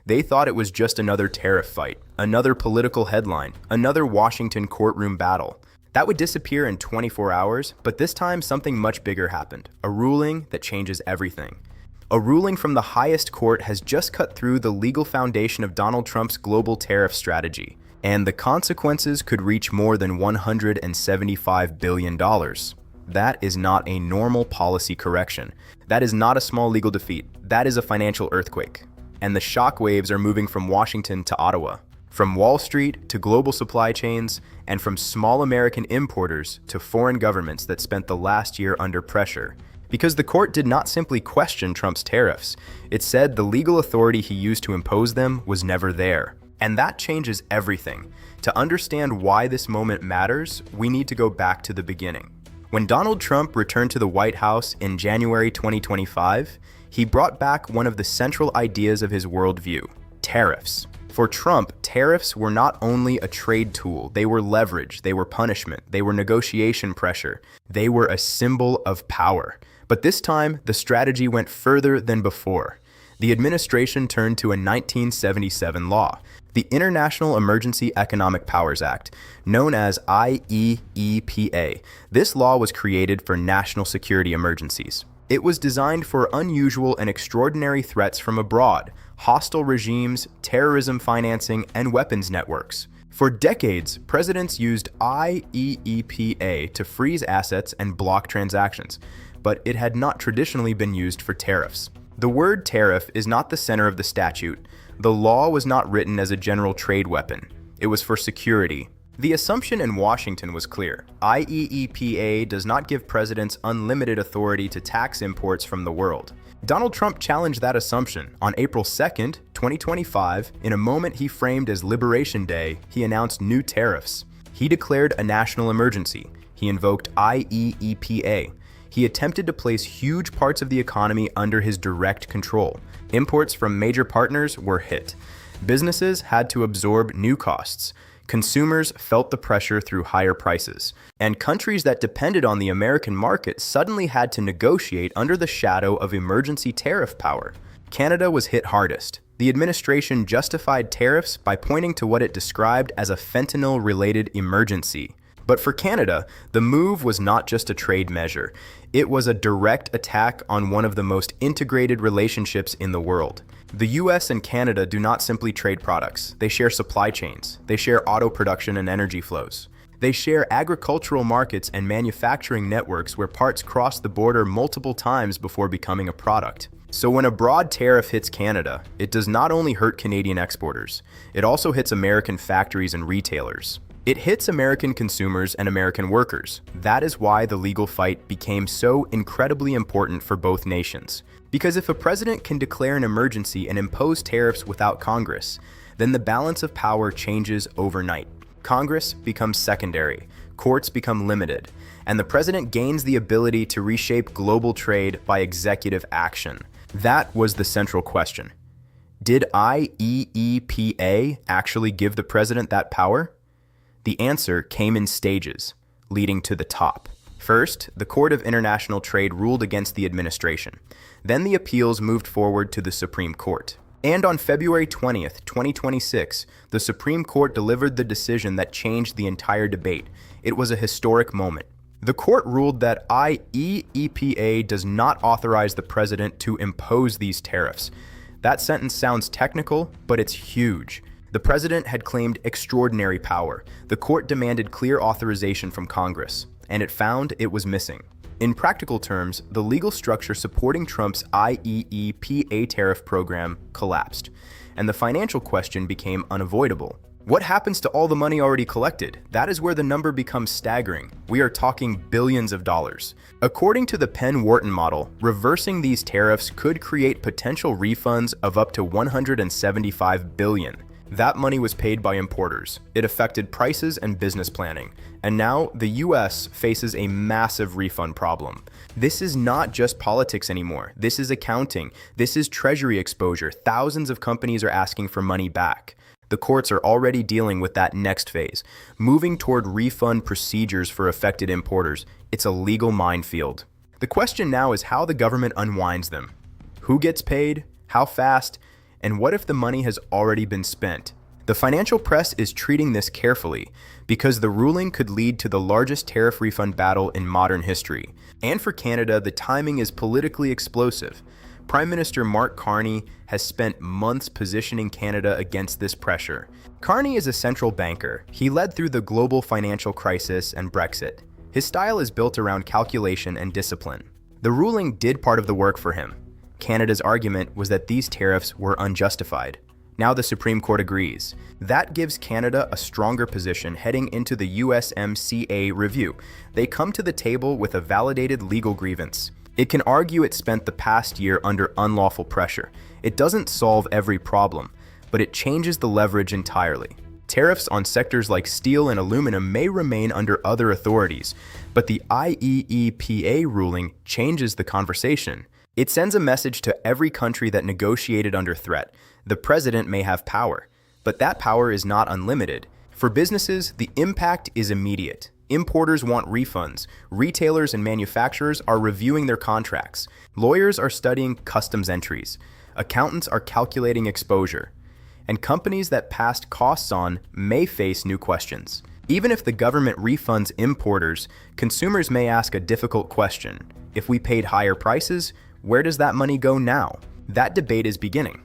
They thought it was just another tariff fight, another political headline, another Washington courtroom battle. That would disappear in 24 hours, but this time something much bigger happened, a ruling that changes everything. A ruling from the highest court has just cut through the legal foundation of Donald Trump's global tariff strategy, and the consequences could reach more than $175 billion. That is not a normal policy correction. That is not a small legal defeat. That is a financial earthquake. And the shockwaves are moving from Washington to Ottawa, from Wall Street to global supply chains, and from small American importers to foreign governments that spent the last year under pressure. Because the court did not simply question Trump's tariffs, it said the legal authority he used to impose them was never there. And that changes everything. To understand why this moment matters, we need to go back to the beginning. When Donald Trump returned to the White House in January 2025, he brought back one of the central ideas of his worldview: tariffs. For Trump, tariffs were not only a trade tool, they were leverage, they were punishment, they were negotiation pressure, they were a symbol of power. But this time, the strategy went further than before. The administration turned to a 1977 law, the International Emergency Economic Powers Act, known as IEEPA. This law was created for national security emergencies. It was designed for unusual and extraordinary threats from abroad, hostile regimes, terrorism financing, and weapons networks. For decades, presidents used IEEPA to freeze assets and block transactions, but it had not traditionally been used for tariffs. The word tariff is not the center of the statute. The law was not written as a general trade weapon. It was for security. The assumption in Washington was clear. IEEPA does not give presidents unlimited authority to tax imports from the world. Donald Trump challenged that assumption. On April 2nd, 2025, in a moment he framed as Liberation Day, he announced new tariffs. He declared a national emergency. He invoked IEEPA. He attempted to place huge parts of the economy under his direct control. Imports from major partners were hit. Businesses had to absorb new costs. Consumers felt the pressure through higher prices. And countries that depended on the American market suddenly had to negotiate under the shadow of emergency tariff power. Canada was hit hardest. The administration justified tariffs by pointing to what it described as a fentanyl-related emergency. But for Canada, the move was not just a trade measure. It was a direct attack on one of the most integrated relationships in the world. The US and Canada do not simply trade products. They share supply chains. They share auto production and energy flows. They share agricultural markets and manufacturing networks where parts cross the border multiple times before becoming a product. So when a broad tariff hits Canada, it does not only hurt Canadian exporters, it also hits American factories and retailers. It hits American consumers and American workers. That is why the legal fight became so incredibly important for both nations. Because if a president can declare an emergency and impose tariffs without Congress, then the balance of power changes overnight. Congress becomes secondary, courts become limited, and the president gains the ability to reshape global trade by executive action. That was the central question. Did IEEPA actually give the president that power? The answer came in stages, leading to the top. First, the Court of International Trade ruled against the administration. Then the appeals moved forward to the Supreme Court. And on February 20th, 2026, the Supreme Court delivered the decision that changed the entire debate. It was a historic moment. The court ruled that IEEPA does not authorize the president to impose these tariffs. That sentence sounds technical, but it's huge. The president had claimed extraordinary power. The court demanded clear authorization from Congress, and it found it was missing. In practical terms, the legal structure supporting Trump's IEEPA tariff program collapsed, and the financial question became unavoidable. What happens to all the money already collected? That is where the number becomes staggering. We are talking billions of dollars. According to the Penn-Wharton model, reversing these tariffs could create potential refunds of up to $175 billion. That money was paid by importers. It affected prices and business planning. And now the US faces a massive refund problem. This is not just politics anymore. This is accounting. This is treasury exposure. Thousands of companies are asking for money back. The courts are already dealing with that next phase, moving toward refund procedures for affected importers. It's a legal minefield. The question now is how the government unwinds them. Who gets paid? How fast? And what if the money has already been spent? The financial press is treating this carefully because the ruling could lead to the largest tariff refund battle in modern history. And for Canada, the timing is politically explosive. Prime Minister Mark Carney has spent months positioning Canada against this pressure. Carney is a central banker. He led through the global financial crisis and Brexit. His style is built around calculation and discipline. The ruling did part of the work for him. Canada's argument was that these tariffs were unjustified. Now the Supreme Court agrees. That gives Canada a stronger position heading into the USMCA review. They come to the table with a validated legal grievance. It can argue it spent the past year under unlawful pressure. It doesn't solve every problem, but it changes the leverage entirely. Tariffs on sectors like steel and aluminum may remain under other authorities, but the IEEPA ruling changes the conversation. It sends a message to every country that negotiated under threat. The president may have power, but that power is not unlimited. For businesses, the impact is immediate. Importers want refunds. Retailers and manufacturers are reviewing their contracts. Lawyers are studying customs entries. Accountants are calculating exposure. And companies that passed costs on may face new questions. Even if the government refunds importers, consumers may ask a difficult question. If we paid higher prices, where does that money go now? That debate is beginning.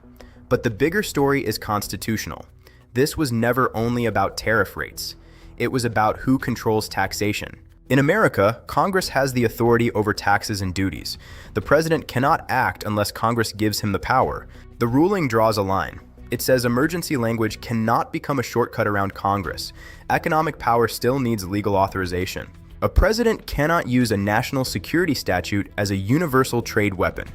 But the bigger story is constitutional. This was never only about tariff rates. It was about who controls taxation. In America, Congress has the authority over taxes and duties. The president cannot act unless Congress gives him the power. The ruling draws a line. It says emergency language cannot become a shortcut around Congress. Economic power still needs legal authorization. A president cannot use a national security statute as a universal trade weapon.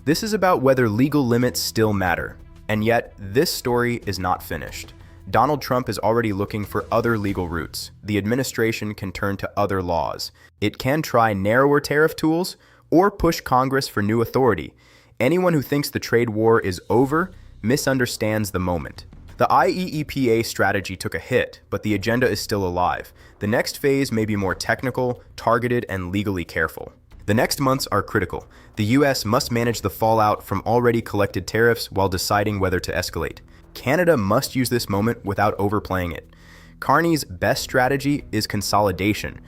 This is about whether legal limits still matter. And yet, this story is not finished. Donald Trump is already looking for other legal routes. The administration can turn to other laws. It can try narrower tariff tools or push Congress for new authority. Anyone who thinks the trade war is over misunderstands the moment. The IEEPA strategy took a hit, but the agenda is still alive. The next phase may be more technical, targeted, and legally careful. The next months are critical. The US must manage the fallout from already collected tariffs while deciding whether to escalate. Canada must use this moment without overplaying it. Carney's best strategy is consolidation.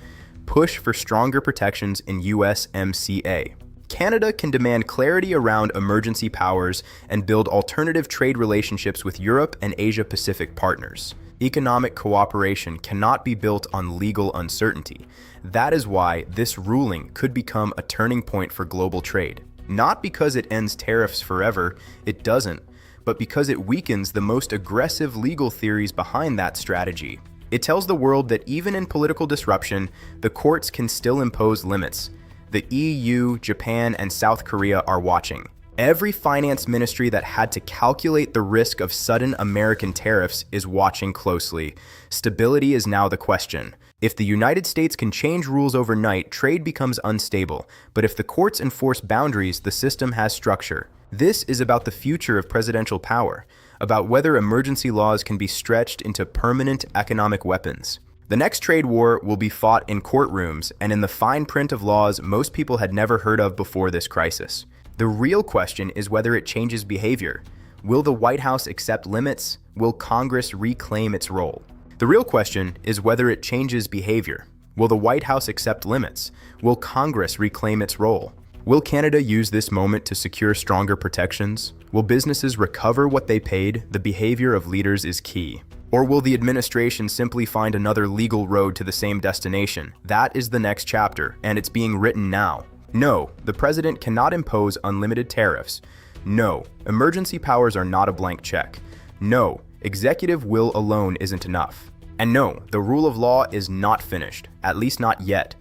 Push for stronger protections in USMCA. Canada can demand clarity around emergency powers and build alternative trade relationships with Europe and Asia-Pacific partners. Economic cooperation cannot be built on legal uncertainty. That is why this ruling could become a turning point for global trade. Not because it ends tariffs forever, it doesn't, but because it weakens the most aggressive legal theories behind that strategy. It tells the world that even in political disruption, the courts can still impose limits. The EU, Japan, and South Korea are watching. Every finance ministry that had to calculate the risk of sudden American tariffs is watching closely. Stability is now the question. If the United States can change rules overnight, trade becomes unstable. But if the courts enforce boundaries, the system has structure. This is about the future of presidential power, about whether emergency laws can be stretched into permanent economic weapons. The next trade war will be fought in courtrooms and in the fine print of laws most people had never heard of before this crisis. The real question is whether it changes behavior. Will the White House accept limits? Will Congress reclaim its role? The real question is whether it changes behavior. Will the White House accept limits? Will Congress reclaim its role? Will Canada use this moment to secure stronger protections? Will businesses recover what they paid? The behavior of leaders is key. Or will the administration simply find another legal road to the same destination? That is the next chapter, and it's being written now. No, the president cannot impose unlimited tariffs. No, emergency powers are not a blank check. No, executive will alone isn't enough. And no, the rule of law is not finished, at least not yet.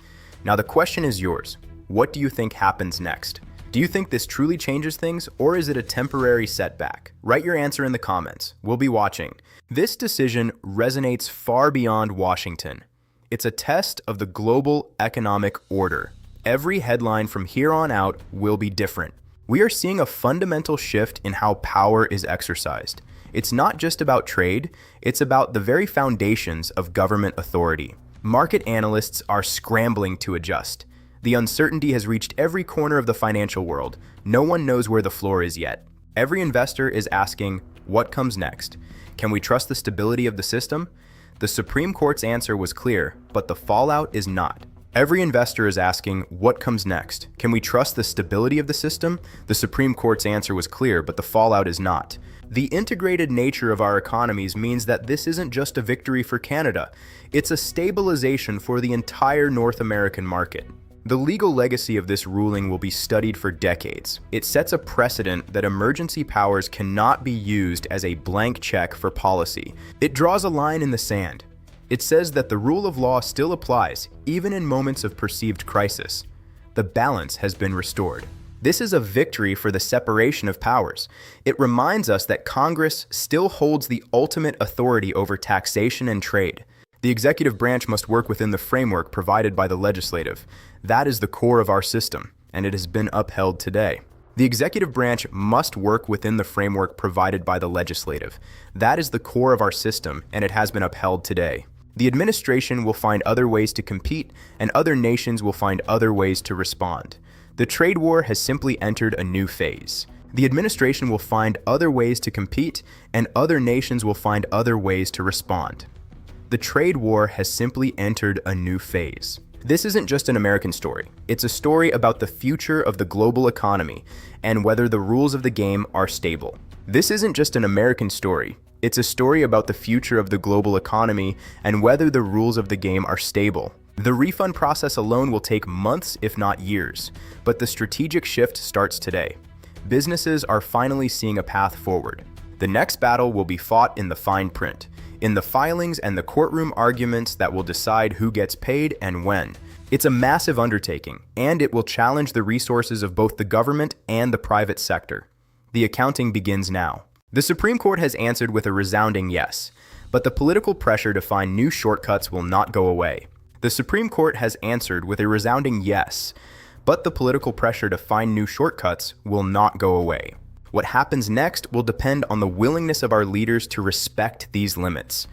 Now the question is yours. What do you think happens next? Do you think this truly changes things, or is it a temporary setback? Write your answer in the comments. We'll be watching. This decision resonates far beyond Washington. It's a test of the global economic order. Every headline from here on out will be different. We are seeing a fundamental shift in how power is exercised. It's not just about trade, it's about the very foundations of government authority. Market analysts are scrambling to adjust. The uncertainty has reached every corner of the financial world. No one knows where the floor is yet. Every investor is asking, what comes next? Can we trust the stability of the system? The Supreme Court's answer was clear, but the fallout is not. Every investor is asking, what comes next? Can we trust the stability of the system? The Supreme Court's answer was clear, but the fallout is not. The integrated nature of our economies means that this isn't just a victory for Canada, it's a stabilization for the entire North American market. The legal legacy of this ruling will be studied for decades. It sets a precedent that emergency powers cannot be used as a blank check for policy. It draws a line in the sand. It says that the rule of law still applies, even in moments of perceived crisis. The balance has been restored. This is a victory for the separation of powers. It reminds us that Congress still holds the ultimate authority over taxation and trade. The executive branch must work within the framework provided by the legislative. That is the core of our system, and it has been upheld today. The executive branch must work within the framework provided by the legislative. That is the core of our system, and it has been upheld today. The administration will find other ways to compete, and other nations will find other ways to respond. The trade war has simply entered a new phase. The administration will find other ways to compete, and other nations will find other ways to respond. The trade war has simply entered a new phase. This isn't just an American story. It's a story about the future of the global economy and whether the rules of the game are stable. This isn't just an American story. It's a story about the future of the global economy and whether the rules of the game are stable. The refund process alone will take months, if not years, but the strategic shift starts today. Businesses are finally seeing a path forward. The next battle will be fought in the fine print, in the filings and the courtroom arguments that will decide who gets paid and when. It's a massive undertaking, and it will challenge the resources of both the government and the private sector. The accounting begins now. The Supreme Court has answered with a resounding yes, but the political pressure to find new shortcuts will not go away. The Supreme Court has answered with a resounding yes, but the political pressure to find new shortcuts will not go away. What happens next will depend on the willingness of our leaders to respect these limits.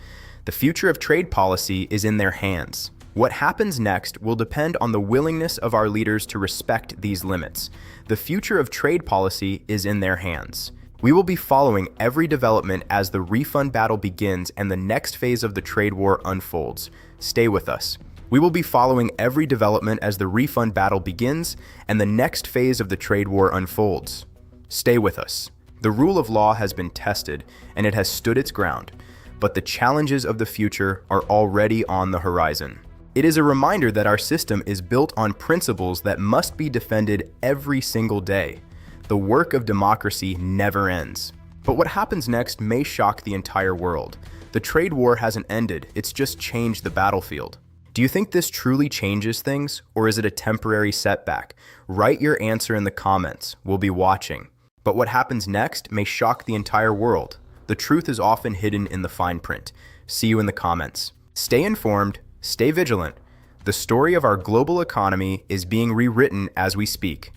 The future of trade policy is in their hands. What happens next will depend on the willingness of our leaders to respect these limits. The future of trade policy is in their hands. We will be following every development as the refund battle begins and the next phase of the trade war unfolds. Stay with us. We will be following every development as the refund battle begins and the next phase of the trade war unfolds. Stay with us. The rule of law has been tested and it has stood its ground, but the challenges of the future are already on the horizon. It is a reminder that our system is built on principles that must be defended every single day. The work of democracy never ends. But what happens next may shock the entire world. The trade war hasn't ended, it's just changed the battlefield. Do you think this truly changes things, or is it a temporary setback? Write your answer in the comments. We'll be watching. But what happens next may shock the entire world. The truth is often hidden in the fine print. See you in the comments. Stay informed, stay vigilant. The story of our global economy is being rewritten as we speak.